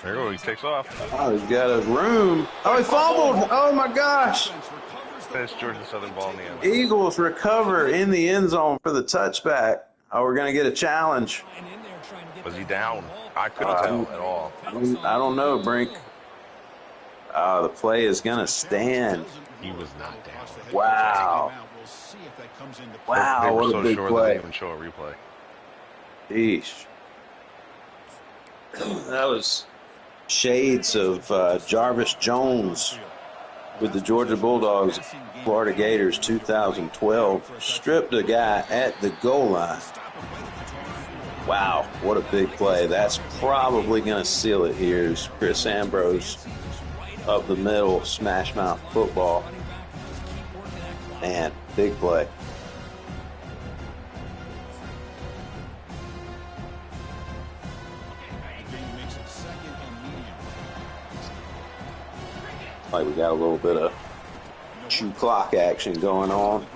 there you go. He takes off. Oh, he's got a room. Oh, he fumbled. Oh my gosh. That's Georgia Southern ball in the end. Eagles recover in the end zone for the touchback. Oh, we're gonna get a challenge. Was he down? I couldn't tell at all. I don't know, Brink. The play is going to stand. He was not down. Wow. Wow, what a big play. They didn't even show a replay. Sheesh. That was shades of Jarvis Jones with the Georgia Bulldogs, Florida Gators 2012. Stripped a guy at the goal line. Wow, what a big play. That's probably going to seal it here as Chris Ambrose up the middle, smash mouth football. Man, big play. Like we got a little bit of shoe clock action going on.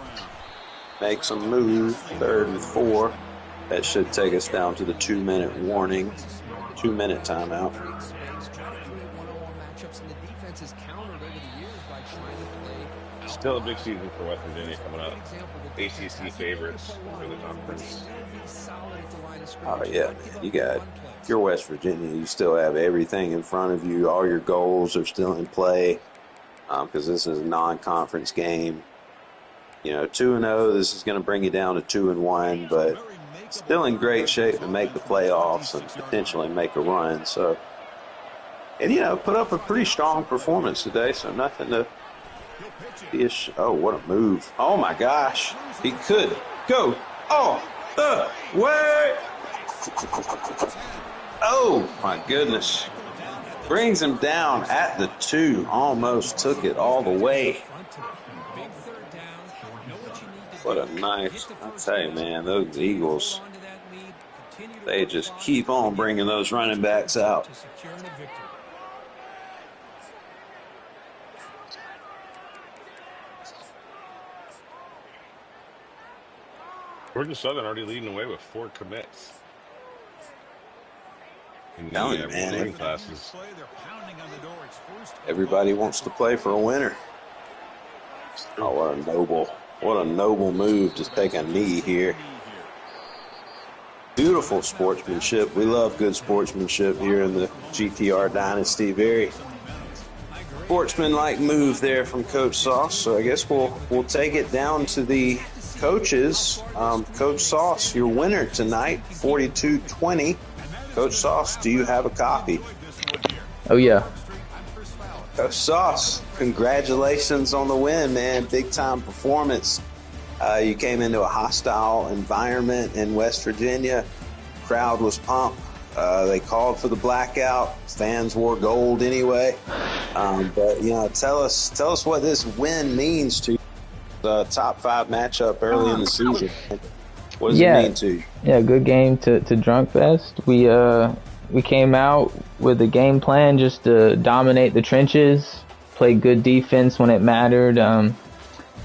Make some move, 3rd and 4. That should take us down to the 2-minute warning, 2-minute timeout. Still a big season for West Virginia coming up. ACC favorites for the conference. Oh, yeah. You got, if you're West Virginia, you still have everything in front of you. All your goals are still in play because this is a non-conference game. You know, 2-0, this is going to bring you down to 2-1, but still in great shape to make the playoffs and potentially make a run. So, and, you know, put up a pretty strong performance today, so nothing to be oh, what a move. Oh, my gosh. He could go all the way. Oh, my goodness. Brings him down at the 2. Almost took it all the way. What a nice, I tell you, man, those Eagles, they just keep on bringing those running backs out. Georgia Southern already leading away with 4 commits. Man, classes. Everybody wants to play for a winner. Oh, what a noble move to take a knee here. Beautiful sportsmanship. We love good sportsmanship here in the GTR Dynasty. Very sportsman-like move there from Coach Sauce. So I guess we'll take it down to the coaches. Coach Sauce, your winner tonight, 42-20. Coach Sauce, do you have a copy? Oh, yeah. Coach Sauce, congratulations on the win, man. Big-time performance. You came into a hostile environment in West Virginia. Crowd was pumped. They called for the blackout. Fans wore gold anyway. But, you know, tell us what this win means to the top 5 matchup early in the season. What does it mean to you? Yeah, good game to Drunk Fest. We came out with a game plan just to dominate the trenches, play good defense when it mattered.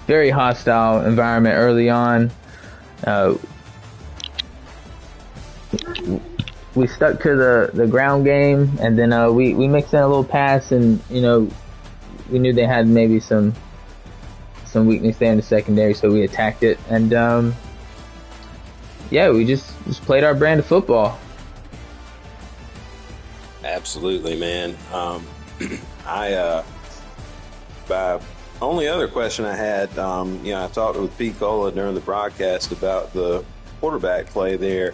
Very hostile environment early on. We stuck to the ground game, and then we mixed in a little pass, and you know we knew they had maybe some weakness there in the secondary, so we attacked it, and yeah, we just played our brand of football. Absolutely, man. Only other question I had, you know, I talked with Pete Cola during the broadcast about the quarterback play there.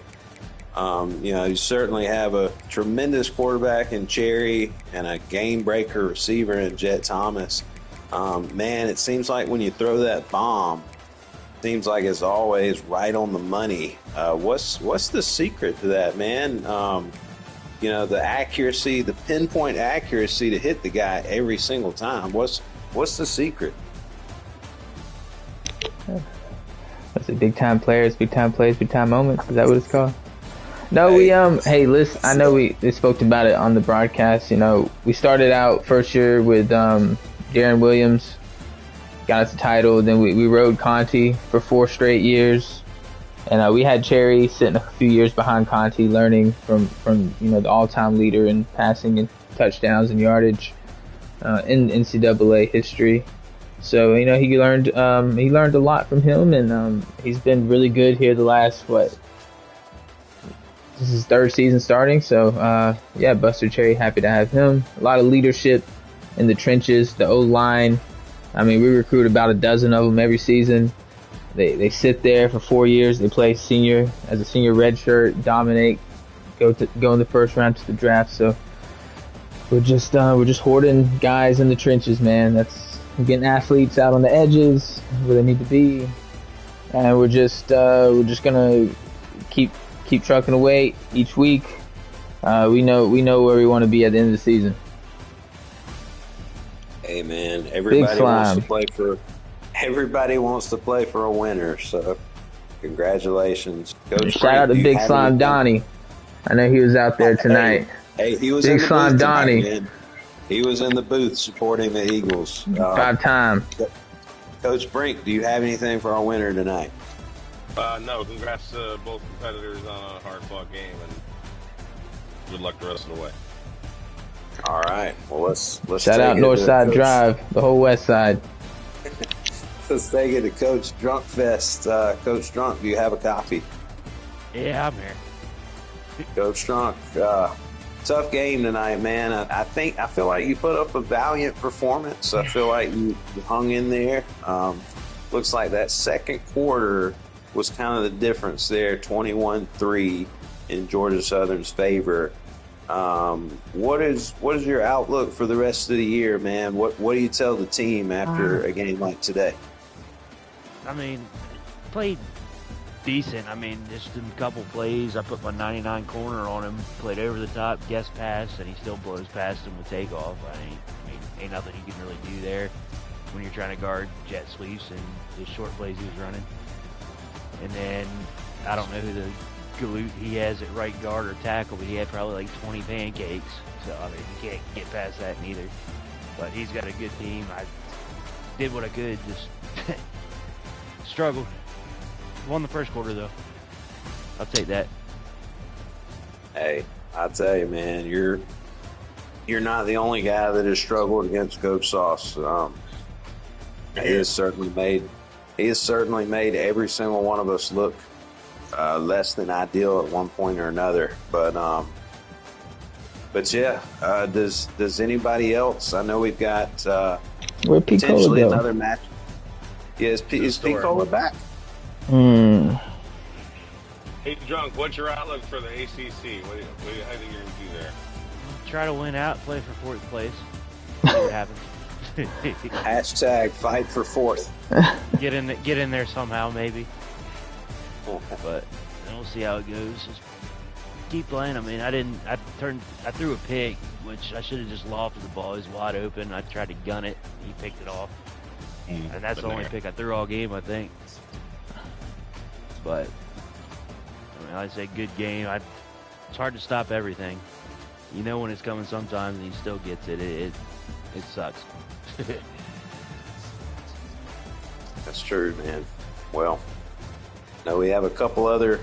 You know, you certainly have a tremendous quarterback in Cherry and a game breaker receiver in Jet Thomas. Man, it seems like when you throw that bomb, it seems like it's always right on the money. What's the secret to that, man? You know, the accuracy, the pinpoint accuracy to hit the guy every single time. What's the secret? That's a big time players, big time plays, big time moments. Is that what it's called? No, hey, listen, I know we spoke about it on the broadcast. You know, we started out first year with Darren Williams, got us the title. Then we rode Conti for 4 straight years. And we had Cherry sitting a few years behind Conti, learning from you know, the all-time leader in passing and touchdowns and yardage in NCAA history. So, you know, he learned a lot from him, and he's been really good here the last, this is his 3rd season starting. So, yeah, Buster Cherry, happy to have him. A lot of leadership in the trenches, the O-line. I mean, we recruit about a dozen of them every season. They sit there for 4 years. They play senior as a senior redshirt, dominate, go in the first round to the draft. So we're just hoarding guys in the trenches, man. We're getting athletes out on the edges where they need to be, and we're just gonna keep trucking away each week. We know where we want to be at the end of the season. Hey, man, everybody wants to play for a winner, so congratulations. Coach Shout out to Big Slime Donnie. I know he was out there tonight. Hey, he was Big in the Slime booth Donnie. tonight, man. He was in the booth supporting the Eagles. 5-time. Coach Brink, do you have anything for our winner tonight? No, congrats to both competitors on a hard-fought game, and good luck the rest of the way. All right. Well, let's Shout out Northside Drive, the whole West Side. Let's take it to Coach Drunk Fest. Coach Drunk, do you have a copy? Yeah, I'm here. Coach Drunk, tough game tonight, man. I feel like you put up a valiant performance. I feel like you hung in there. Looks like that second quarter was kind of the difference there, 21-3 in Georgia Southern's favor. What is your outlook for the rest of the year, man? What do you tell the team after a game like today? I mean, played decent. I mean, just in a couple plays, I put my 99 corner on him, played over the top, guest pass, and he still blows past him with takeoff. I mean, ain't nothing you can really do there when you're trying to guard jet sweeps and the short plays he was running. And then, I don't know who the galoot he has at right guard or tackle, but he had probably like 20 pancakes. So, I mean, you can't get past that neither. But he's got a good team. I did what I could, just struggled. Won the first quarter, though. I'll take that. Hey, I tell you, man, you're not the only guy that has struggled against Coach Sauce. He has certainly made every single one of us look less than ideal at one point or another. But yeah, does anybody else? I know we've got Where'd potentially Picola go? another match. Yeah, is Picola back? Hey, Drunk, what's your outlook for the ACC? How do you think you're going to do there? Try to win out, play for fourth place. See what happens. Hashtag fight for fourth. Get in there somehow, maybe. But we'll see how it goes. Just keep playing. I mean, I threw a pick, which I should have just lofted the ball. It was wide open. I tried to gun it. He picked it off. And that's the only pick I threw all game, I think. But I mean, like I said, good game. It's hard to stop everything. You know when it's coming sometimes, and he still gets it. It sucks. That's true, man. Well, now we have a couple other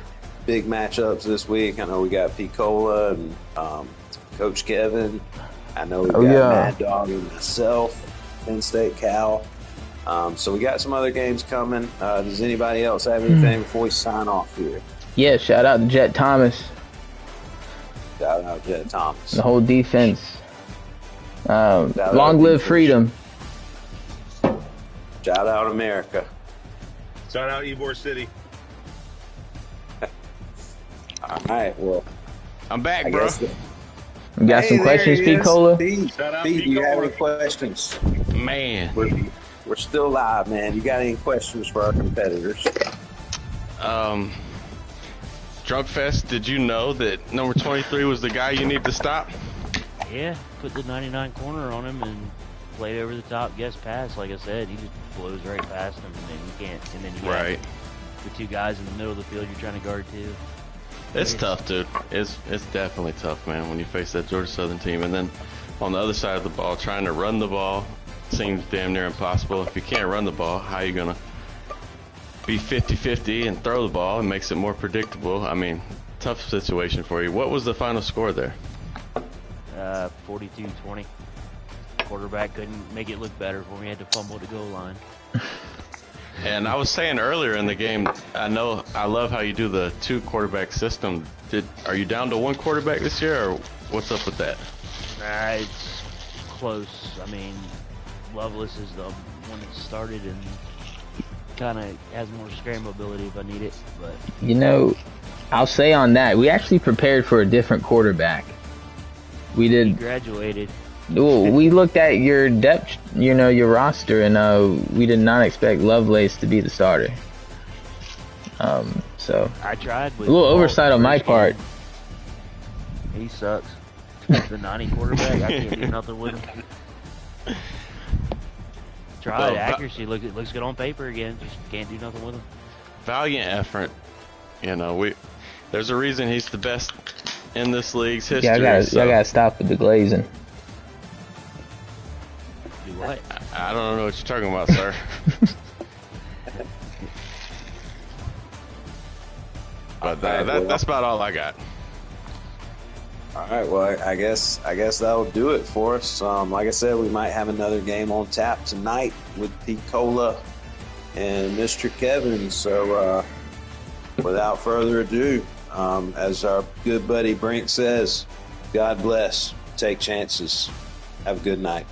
big matchups this week. I know we got Picola and Coach Kevin. I know we've got Mad Dog and myself, Penn State Cal. So we got some other games coming. Does anybody else have anything before we sign off here? Yeah, shout out to Jet Thomas. Shout out Jet Thomas. The whole defense. Long live freedom. Shout out America. Shout out Ybor City. All right, well, I'm back, bro. You got some questions, Picola? Pete, do you have any questions? Man. We're still live, man. You got any questions for our competitors? Drunkfest, did you know that number 23 was the guy you need to stop? Yeah, put the 99 corner on him and played over the top guest pass. Like I said, he just blows right past him, and then you can't. And then you got the two guys in the middle of the field you're trying to guard too. It's tough, dude. It's definitely tough, man, when you face that Georgia Southern team. And then on the other side of the ball, trying to run the ball seems damn near impossible. If you can't run the ball, how are you going to be 50-50 and throw the ball? It makes it more predictable. I mean, tough situation for you. What was the final score there? 42-20. Quarterback couldn't make it look better for me. He had to fumble at the goal line. And I was saying earlier in the game, I love how you do the 2 quarterback system. Are you down to 1 quarterback this year, or what's up with that? It's close. I mean, Loveless is the one that started and kind of has more scramblability if I need it. But you know, I'll say on that, we actually prepared for a different quarterback. We did. He graduated. Well, we looked at your depth, your roster, and we did not expect Lovelace to be the starter. So I tried with a little oversight on my part. He sucks. The 90 quarterback, I can't do nothing with him. Tried accuracy, looks good on paper again. Just can't do nothing with him. Valiant effort. There's a reason he's the best in this league's history. Yeah, I gotta stop with the glazing. What? I don't know what you're talking about, sir. But that's about all I got. All right, well, I guess that'll do it for us. Like I said, we might have another game on tap tonight with Pete Cola and Mr. Kevin. So, without further ado, as our good buddy Brink says, God bless. Take chances. Have a good night.